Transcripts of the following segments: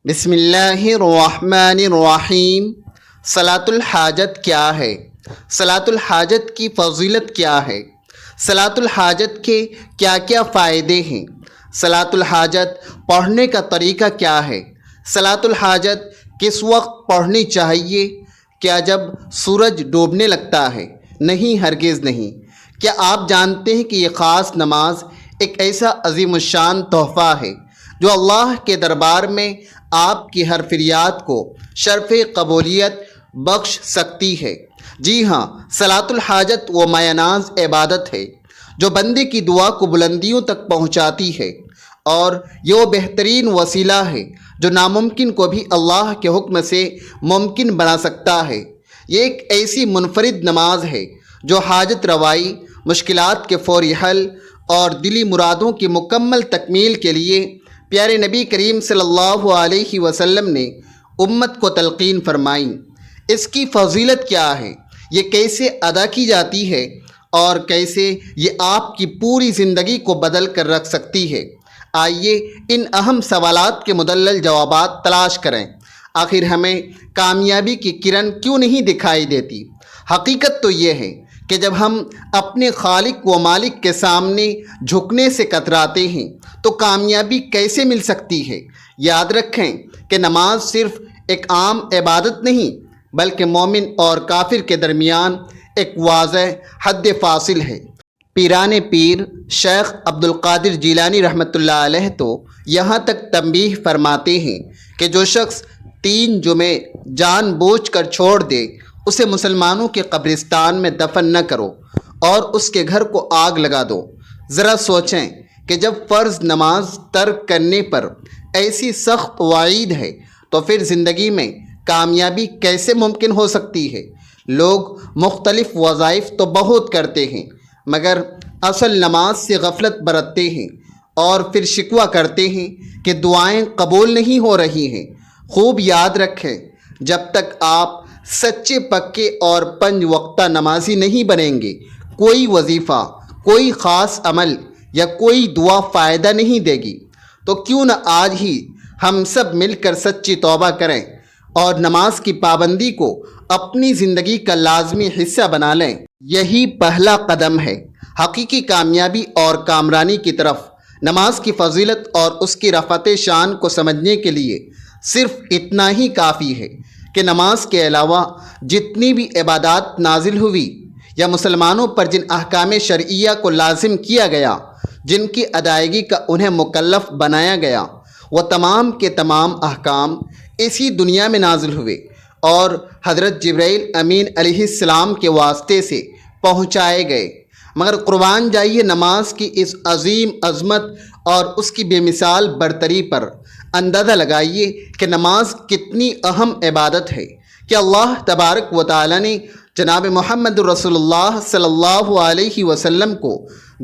بسم اللہ الرحمن الرحیم۔ صلاۃ الحاجت کیا ہے؟ صلاۃ الحاجت کی فضیلت کیا ہے؟ صلاۃ الحاجت کے کیا کیا فائدے ہیں؟ صلاۃ الحاجت پڑھنے کا طریقہ کیا ہے؟ صلاۃ الحاجت کس وقت پڑھنی چاہیے؟ کیا جب سورج ڈوبنے لگتا ہے؟ نہیں، ہرگز نہیں۔ کیا آپ جانتے ہیں کہ یہ خاص نماز ایک ایسا عظیم الشان تحفہ ہے جو اللہ کے دربار میں آپ کی ہر فریاد کو شرف قبولیت بخش سکتی ہے؟ جی ہاں، صلاۃ الحاجت وہ مایہ ناز عبادت ہے جو بندے کی دعا کو بلندیوں تک پہنچاتی ہے، اور یہ وہ بہترین وسیلہ ہے جو ناممکن کو بھی اللہ کے حکم سے ممکن بنا سکتا ہے۔ یہ ایک ایسی منفرد نماز ہے جو حاجت روائی، مشکلات کے فوری حل اور دلی مرادوں کی مکمل تکمیل کے لیے پیارے نبی کریم صلی اللہ علیہ وسلم نے امت کو تلقین فرمائی۔ اس کی فضیلت کیا ہے؟ یہ کیسے ادا کی جاتی ہے اور کیسے یہ آپ کی پوری زندگی کو بدل کر رکھ سکتی ہے؟ آئیے ان اہم سوالات کے مدلل جوابات تلاش کریں۔ آخر ہمیں کامیابی کی کرن کیوں نہیں دکھائی دیتی؟ حقیقت تو یہ ہے کہ جب ہم اپنے خالق و مالک کے سامنے جھکنے سے کتراتے ہیں تو کامیابی کیسے مل سکتی ہے؟ یاد رکھیں کہ نماز صرف ایک عام عبادت نہیں بلکہ مومن اور کافر کے درمیان ایک واضح حد فاصل ہے۔ پیران پیر شیخ عبد القادر جیلانی رحمۃ اللہ علیہ تو یہاں تک تنبیہ فرماتے ہیں کہ جو شخص 3 جمعے جان بوجھ کر چھوڑ دے اسے مسلمانوں کے قبرستان میں دفن نہ کرو اور اس کے گھر کو آگ لگا دو۔ ذرا سوچیں کہ جب فرض نماز ترک کرنے پر ایسی سخت وعید ہے تو پھر زندگی میں کامیابی کیسے ممکن ہو سکتی ہے؟ لوگ مختلف وظائف تو بہت کرتے ہیں مگر اصل نماز سے غفلت برتتے ہیں اور پھر شکوہ کرتے ہیں کہ دعائیں قبول نہیں ہو رہی ہیں۔ خوب یاد رکھیں، جب تک آپ سچے پکے اور 5 وقتہ نمازی نہیں بنیں گے، کوئی وظیفہ، کوئی خاص عمل یا کوئی دعا فائدہ نہیں دے گی۔ تو کیوں نہ آج ہی ہم سب مل کر سچی توبہ کریں اور نماز کی پابندی کو اپنی زندگی کا لازمی حصہ بنا لیں۔ یہی پہلا قدم ہے حقیقی کامیابی اور کامرانی کی طرف۔ نماز کی فضیلت اور اس کی رفعت شان کو سمجھنے کے لیے صرف اتنا ہی کافی ہے کہ نماز کے علاوہ جتنی بھی عبادات نازل ہوئی یا مسلمانوں پر جن احکام شرعیہ کو لازم کیا گیا، جن کی ادائیگی کا انہیں مکلف بنایا گیا، وہ تمام کے تمام احکام اسی دنیا میں نازل ہوئے اور حضرت جبرائیل امین علیہ السلام کے واسطے سے پہنچائے گئے۔ مگر قربان جائیے نماز کی اس عظیم عظمت اور اس کی بے مثال برتری پر اندازہ لگائیے کہ نماز کتنی اہم عبادت ہے کہ اللہ تبارک و تعالی نے جناب محمد رسول اللہ صلی اللہ علیہ وسلم کو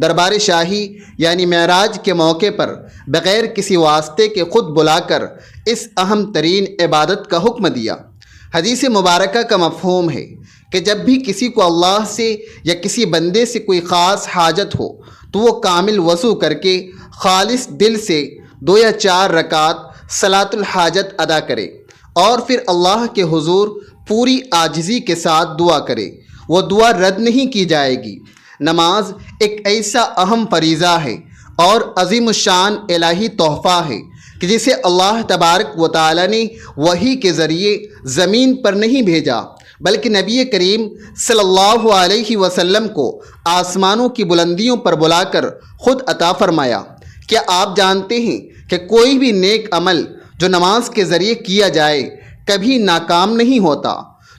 دربار شاہی یعنی معراج کے موقع پر بغیر کسی واسطے کے خود بلا کر اس اہم ترین عبادت کا حکم دیا۔ حدیث مبارکہ کا مفہوم ہے کہ جب بھی کسی کو اللہ سے یا کسی بندے سے کوئی خاص حاجت ہو تو وہ کامل وضو کر کے خالص دل سے 2 یا 4 رکعت صلاۃ الحاجت ادا کرے اور پھر اللہ کے حضور پوری عاجزی کے ساتھ دعا کرے۔ وہ دعا رد نہیں کی جائے گی۔ نماز ایک ایسا اہم فریضہ ہے اور عظیم الشان الہی تحفہ ہے کہ جسے اللہ تبارک و تعالی نے وحی کے ذریعے زمین پر نہیں بھیجا بلکہ نبی کریم صلی اللہ علیہ وسلم کو آسمانوں کی بلندیوں پر بلا کر خود عطا فرمایا۔ کیا آپ جانتے ہیں کہ کوئی بھی نیک عمل جو نماز کے ذریعے کیا جائے کبھی ناکام نہیں ہوتا،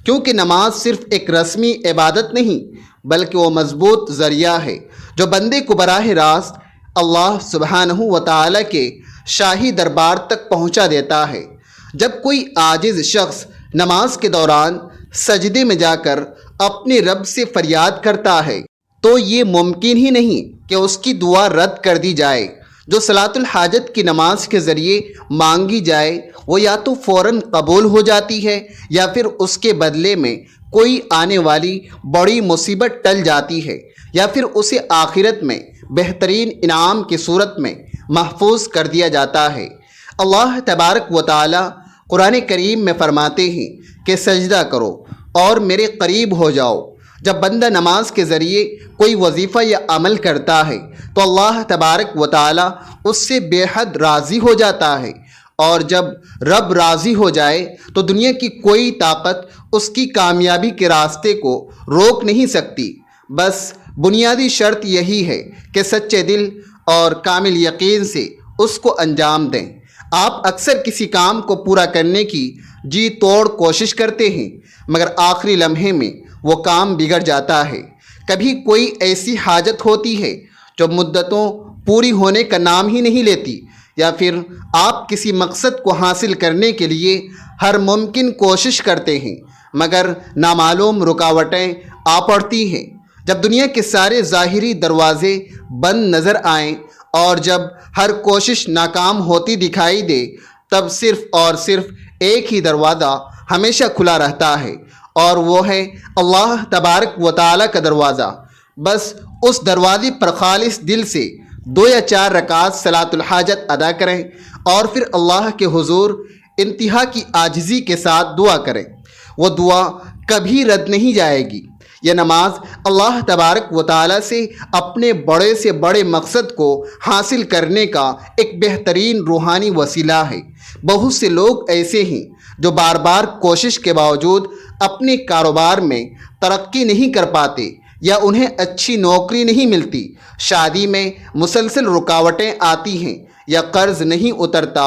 کیونکہ نماز صرف ایک رسمی عبادت نہیں بلکہ وہ مضبوط ذریعہ ہے جو بندے کو براہ راست اللہ سبحانہ و تعالی کے شاہی دربار تک پہنچا دیتا ہے۔ جب کوئی عاجز شخص نماز کے دوران سجدے میں جا کر اپنے رب سے فریاد کرتا ہے تو یہ ممکن ہی نہیں کہ اس کی دعا رد کر دی جائے۔ جو صلاۃ الحاجت کی نماز کے ذریعے مانگی جائے وہ یا تو فوراً قبول ہو جاتی ہے یا پھر اس کے بدلے میں کوئی آنے والی بڑی مصیبت ٹل جاتی ہے یا پھر اسے آخرت میں بہترین انعام کی صورت میں محفوظ کر دیا جاتا ہے۔ اللہ تبارک و تعالی قرآن کریم میں فرماتے ہیں کہ سجدہ کرو اور میرے قریب ہو جاؤ۔ جب بندہ نماز کے ذریعے کوئی وظیفہ یا عمل کرتا ہے تو اللہ تبارک و تعالی اس سے بے حد راضی ہو جاتا ہے، اور جب رب راضی ہو جائے تو دنیا کی کوئی طاقت اس کی کامیابی کے راستے کو روک نہیں سکتی۔ بس بنیادی شرط یہی ہے کہ سچے دل اور کامل یقین سے اس کو انجام دیں۔ آپ اکثر کسی کام کو پورا کرنے کی جی توڑ کوشش کرتے ہیں، مگر آخری لمحے میں وہ کام بگڑ جاتا ہے۔ کبھی کوئی ایسی حاجت ہوتی ہے جو مدتوں پوری ہونے کا نام ہی نہیں لیتی، یا پھر آپ کسی مقصد کو حاصل کرنے کے لیے ہر ممکن کوشش کرتے ہیں مگر نامعلوم رکاوٹیں آ پڑتی ہیں۔ جب دنیا کے سارے ظاہری دروازے بند نظر آئیں اور جب ہر کوشش ناکام ہوتی دکھائی دے، تب صرف اور صرف ایک ہی دروازہ ہمیشہ کھلا رہتا ہے، اور وہ ہے اللہ تبارک و تعالیٰ کا دروازہ۔ بس اس دروازے پر خالص دل سے 2 یا 4 رکعات صلاۃ الحاجت ادا کریں اور پھر اللہ کے حضور انتہا کی عاجزی کے ساتھ دعا کریں۔ وہ دعا کبھی رد نہیں جائے گی۔ یہ نماز اللہ تبارک و تعالیٰ سے اپنے بڑے سے بڑے مقصد کو حاصل کرنے کا ایک بہترین روحانی وسیلہ ہے۔ بہت سے لوگ ایسے ہیں جو بار بار کوشش کے باوجود اپنے کاروبار میں ترقی نہیں کر پاتے، یا انہیں اچھی نوکری نہیں ملتی، شادی میں مسلسل رکاوٹیں آتی ہیں، یا قرض نہیں اترتا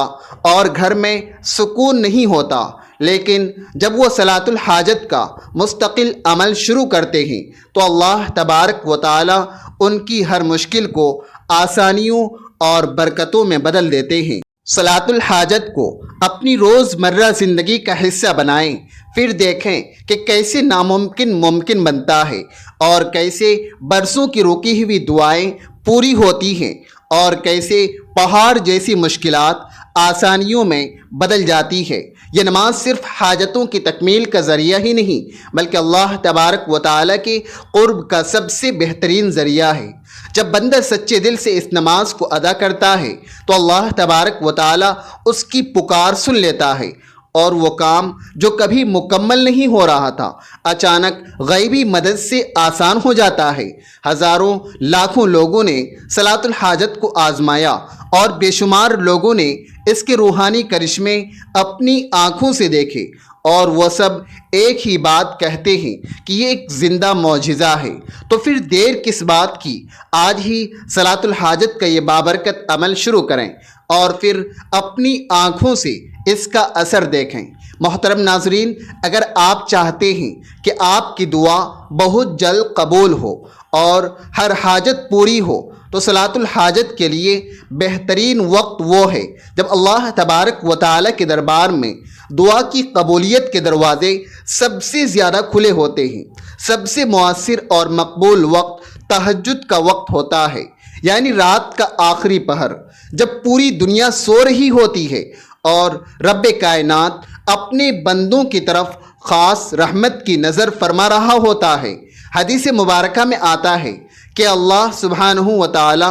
اور گھر میں سکون نہیں ہوتا۔ لیکن جب وہ صلاۃ الحاجت کا مستقل عمل شروع کرتے ہیں تو اللہ تبارک و تعالی ان کی ہر مشکل کو آسانیوں اور برکتوں میں بدل دیتے ہیں۔ صلاۃ الحاجت کو اپنی روزمرہ زندگی کا حصہ بنائیں، پھر دیکھیں کہ کیسے ناممکن ممکن بنتا ہے، اور کیسے برسوں کی رکی ہوئی دعائیں پوری ہوتی ہیں، اور کیسے پہاڑ جیسی مشکلات آسانیوں میں بدل جاتی ہے۔ یہ نماز صرف حاجتوں کی تکمیل کا ذریعہ ہی نہیں بلکہ اللہ تبارک و تعالیٰ کے قرب کا سب سے بہترین ذریعہ ہے۔ جب بندہ سچے دل سے اس نماز کو ادا کرتا ہے تو اللہ تبارک و تعالیٰ اس کی پکار سن لیتا ہے، اور وہ کام جو کبھی مکمل نہیں ہو رہا تھا اچانک غیبی مدد سے آسان ہو جاتا ہے۔ ہزاروں لاکھوں لوگوں نے صلاۃ الحاجت کو آزمایا، اور بے شمار لوگوں نے اس کے روحانی کرشمے اپنی آنکھوں سے دیکھے، اور وہ سب ایک ہی بات کہتے ہیں کہ یہ ایک زندہ معجزہ ہے۔ تو پھر دیر کس بات کی؟ آج ہی صلاۃ الحاجت کا یہ بابرکت عمل شروع کریں، اور پھر اپنی آنکھوں سے اس کا اثر دیکھیں۔ محترم ناظرین، اگر آپ چاہتے ہیں کہ آپ کی دعا بہت جلد قبول ہو اور ہر حاجت پوری ہو تو صلاۃ الحاجت کے لیے بہترین وقت وہ ہے جب اللہ تبارک و تعالیٰ کے دربار میں دعا کی قبولیت کے دروازے سب سے زیادہ کھلے ہوتے ہیں۔ سب سے مؤثر اور مقبول وقت تہجد کا وقت ہوتا ہے، یعنی رات کا آخری پہر، جب پوری دنیا سو رہی ہوتی ہے اور رب کائنات اپنے بندوں کی طرف خاص رحمت کی نظر فرما رہا ہوتا ہے۔ حدیث مبارکہ میں آتا ہے کہ اللہ سبحانہ و تعالی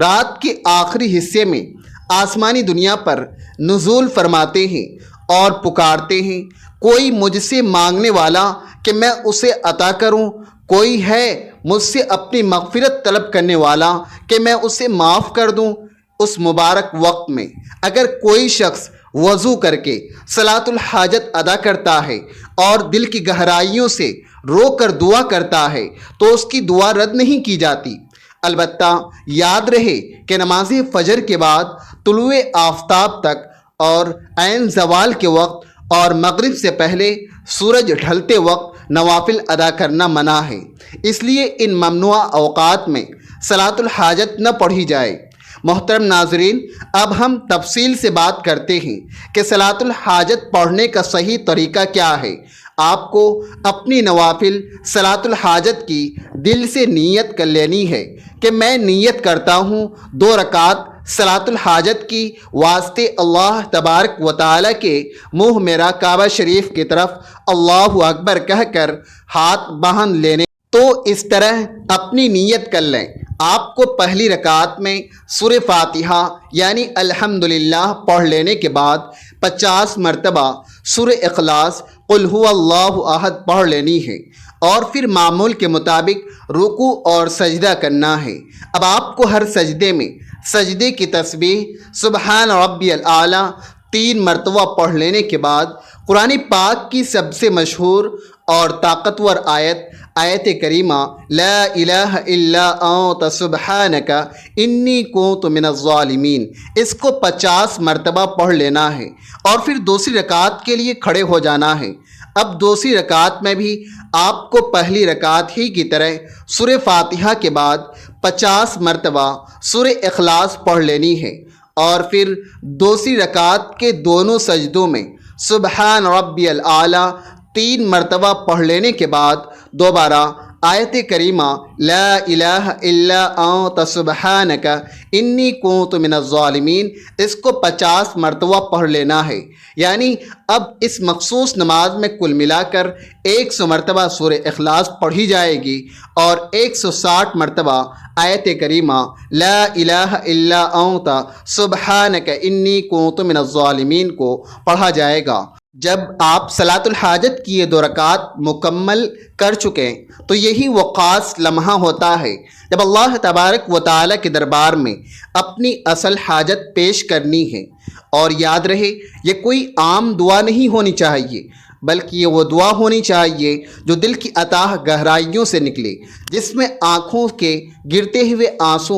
رات کے آخری حصے میں آسمانی دنیا پر نزول فرماتے ہیں اور پکارتے ہیں، کوئی مجھ سے مانگنے والا کہ میں اسے عطا کروں، کوئی ہے مجھ سے اپنی مغفرت طلب کرنے والا کہ میں اسے معاف کر دوں۔ اس مبارک وقت میں اگر کوئی شخص وضو کر کے صلاۃ الحاجت ادا کرتا ہے اور دل کی گہرائیوں سے رو کر دعا کرتا ہے تو اس کی دعا رد نہیں کی جاتی۔ البتہ یاد رہے کہ نماز فجر کے بعد طلوع آفتاب تک اور عین زوال کے وقت اور مغرب سے پہلے سورج ڈھلتے وقت نوافل ادا کرنا منع ہے، اس لیے ان ممنوع اوقات میں صلاۃ الحاجت نہ پڑھی جائے۔ محترم ناظرین، اب ہم تفصیل سے بات کرتے ہیں کہ صلاۃ الحاجت پڑھنے کا صحیح طریقہ کیا ہے۔ آپ کو اپنی نوافل صلاۃ الحاجت کی دل سے نیت کر لینی ہے کہ میں نیت کرتا ہوں 2 رکعات صلاۃ الحاجت کی واسطے اللہ تبارک و تعالیٰ کے منہ میرا کعبہ شریف کی طرف اللہ اکبر کہہ کر ہاتھ باندھ لینے تو اس طرح اپنی نیت کر لیں، آپ کو پہلی رکعت میں سورہ فاتحہ یعنی الحمدللہ پڑھ لینے کے بعد 50 مرتبہ سورہ اخلاص قل هو اللہ احد پڑھ لینی ہے، اور پھر معمول کے مطابق رکوع اور سجدہ کرنا ہے۔ اب آپ کو ہر سجدے میں سجدے کی تسبیح سبحان ربی الاعلیٰ 3 مرتبہ پڑھ لینے کے بعد قرآن پاک کی سب سے مشہور اور طاقتور آیت کریمہ لا الہ الا انت سبحانک انی کنت من الظالمین، اس کو 50 مرتبہ پڑھ لینا ہے، اور پھر دوسری رکعت کے لیے کھڑے ہو جانا ہے۔ اب دوسری رکعت میں بھی آپ کو پہلی رکعت ہی کی طرح سورہ فاتحہ کے بعد 50 مرتبہ سورہ اخلاص پڑھ لینی ہے، اور پھر دوسری رکعت کے دونوں سجدوں میں سبحان ربی الاعلیٰ 3 مرتبہ پڑھ لینے کے بعد دوبارہ آیت کریمہ لا الہ الا انت سبحانک انی کنت من الظالمین، اس کو 50 مرتبہ پڑھ لینا ہے۔ یعنی اب اس مخصوص نماز میں کل ملا کر 100 مرتبہ سورہ اخلاص پڑھی جائے گی، اور 160 مرتبہ آیت کریمہ لا الہ الا انت سبحانک انی کنت من الظالمین کو پڑھا جائے گا۔ جب آپ صلاۃ الحاجت کی یہ 2 رکعات مکمل کر چکیں تو یہی وہ خاص لمحہ ہوتا ہے جب اللہ تبارک و تعالیٰ کے دربار میں اپنی اصل حاجت پیش کرنی ہے۔ اور یاد رہے، یہ کوئی عام دعا نہیں ہونی چاہیے، بلکہ یہ وہ دعا ہونی چاہیے جو دل کی اتاہ گہرائیوں سے نکلے، جس میں آنکھوں کے گرتے ہوئے آنسو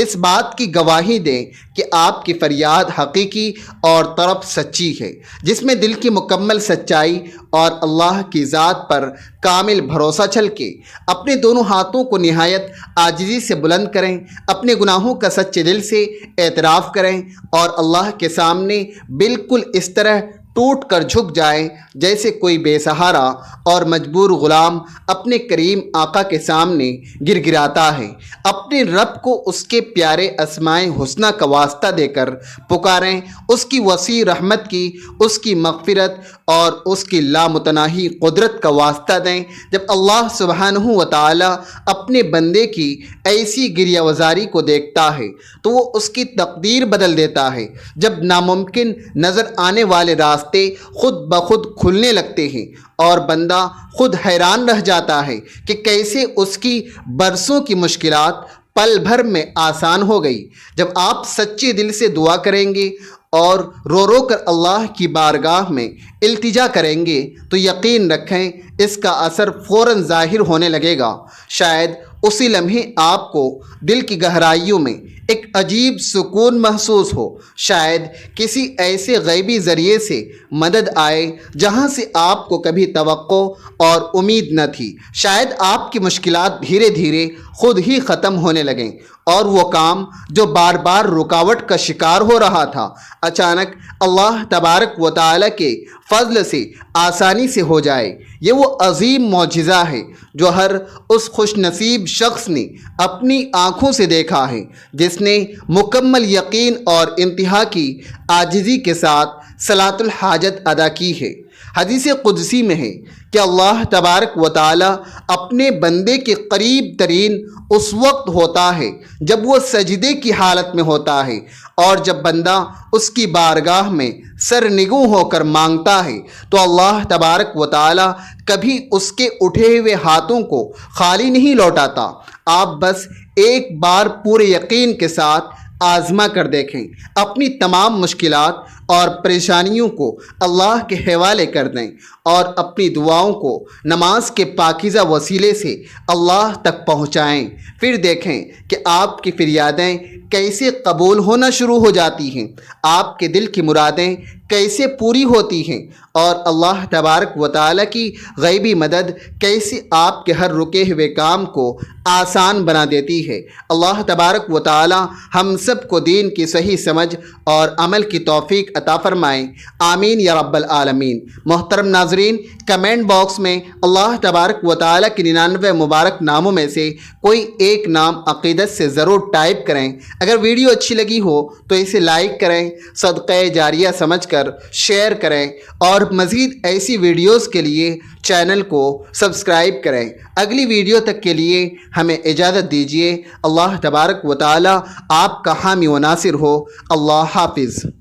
اس بات کی گواہی دیں کہ آپ کی فریاد حقیقی اور طرف سچی ہے، جس میں دل کی مکمل سچائی اور اللہ کی ذات پر کامل بھروسہ چھلکے۔ اپنے دونوں ہاتھوں کو نہایت عاجزی سے بلند کریں، اپنے گناہوں کا سچے دل سے اعتراف کریں، اور اللہ کے سامنے بالکل اس طرح ٹوٹ کر جھک جائیں جیسے کوئی بے سہارا اور مجبور غلام اپنے کریم آقا کے سامنے گر گراتا ہے۔ اپنے رب کو اس کے پیارے اسماء حسنہ کا واسطہ دے کر پکاریں، اس کی وسیع رحمت کی، اس کی مغفرت اور اس کی لامتناہی قدرت کا واسطہ دیں۔ جب اللہ سبحانہ و تعالی اپنے بندے کی ایسی گریہ وزاری کو دیکھتا ہے تو وہ اس کی تقدیر بدل دیتا ہے۔ جب ناممکن نظر آنے والے راستے خود بخود کھلنے لگتے ہیں اور بندہ خود حیران رہ جاتا ہے کہ کیسے اس کی برسوں کی مشکلات پل بھر میں آسان ہو گئی۔ جب آپ سچے دل سے دعا کریں گے اور رو رو کر اللہ کی بارگاہ میں التجا کریں گے تو یقین رکھیں اس کا اثر فوراً ظاہر ہونے لگے گا۔ شاید اسی لمحے آپ کو دل کی گہرائیوں میں ایک عجیب سکون محسوس ہو، شاید کسی ایسے غیبی ذریعے سے مدد آئے جہاں سے آپ کو کبھی توقع اور امید نہ تھی، شاید آپ کی مشکلات دھیرے دھیرے خود ہی ختم ہونے لگیں، اور وہ کام جو بار بار رکاوٹ کا شکار ہو رہا تھا اچانک اللہ تبارک و تعالیٰ کے فضل سے آسانی سے ہو جائے۔ یہ وہ عظیم معجزہ ہے جو ہر اس خوش نصیب شخص نے اپنی آنکھوں سے دیکھا ہے جس نے مکمل یقین اور انتہا کی عاجزی کے ساتھ صلاۃ الحاجت ادا کی ہے۔ حدیث قدسی میں ہے کہ اللہ تبارک و تعالی اپنے بندے کے قریب ترین اس وقت ہوتا ہے جب وہ سجدے کی حالت میں ہوتا ہے، اور جب بندہ اس کی بارگاہ میں سرنگوں ہو کر مانگتا ہے تو اللہ تبارک و تعالی کبھی اس کے اٹھے ہوئے ہاتھوں کو خالی نہیں لوٹاتا۔ آپ بس ایک بار پورے یقین کے ساتھ آزما کر دیکھیں، اپنی تمام مشکلات اور پریشانیوں کو اللہ کے حوالے کر دیں اور اپنی دعاؤں کو نماز کے پاکیزہ وسیلے سے اللہ تک پہنچائیں۔ پھر دیکھیں کہ آپ کی فریادیں کیسے قبول ہونا شروع ہو جاتی ہیں، آپ کے دل کی مرادیں کیسے پوری ہوتی ہیں، اور اللہ تبارک و تعالیٰ کی غیبی مدد کیسے آپ کے ہر رکے ہوئے کام کو آسان بنا دیتی ہے۔ اللہ تبارک و تعالیٰ ہم سب کو دین کی صحیح سمجھ اور عمل کی توفیق عطا فرمائیں، آمین یا رب العالمین۔ محترم ناظرین، کمنٹ باکس میں اللہ تبارک و تعالیٰ کے 99 مبارک ناموں میں سے کوئی ایک نام عقیدت سے ضرور ٹائپ کریں۔ اگر ویڈیو اچھی لگی ہو تو اسے لائک کریں، صدقہ جاریہ سمجھ کر شیئر کریں، اور مزید ایسی ویڈیوز کے لیے چینل کو سبسکرائب کریں۔ اگلی ویڈیو تک کے لیے ہمیں اجازت دیجیے۔ اللہ تبارک و تعالی آپ کا حامی و ناصر ہو۔ اللہ حافظ۔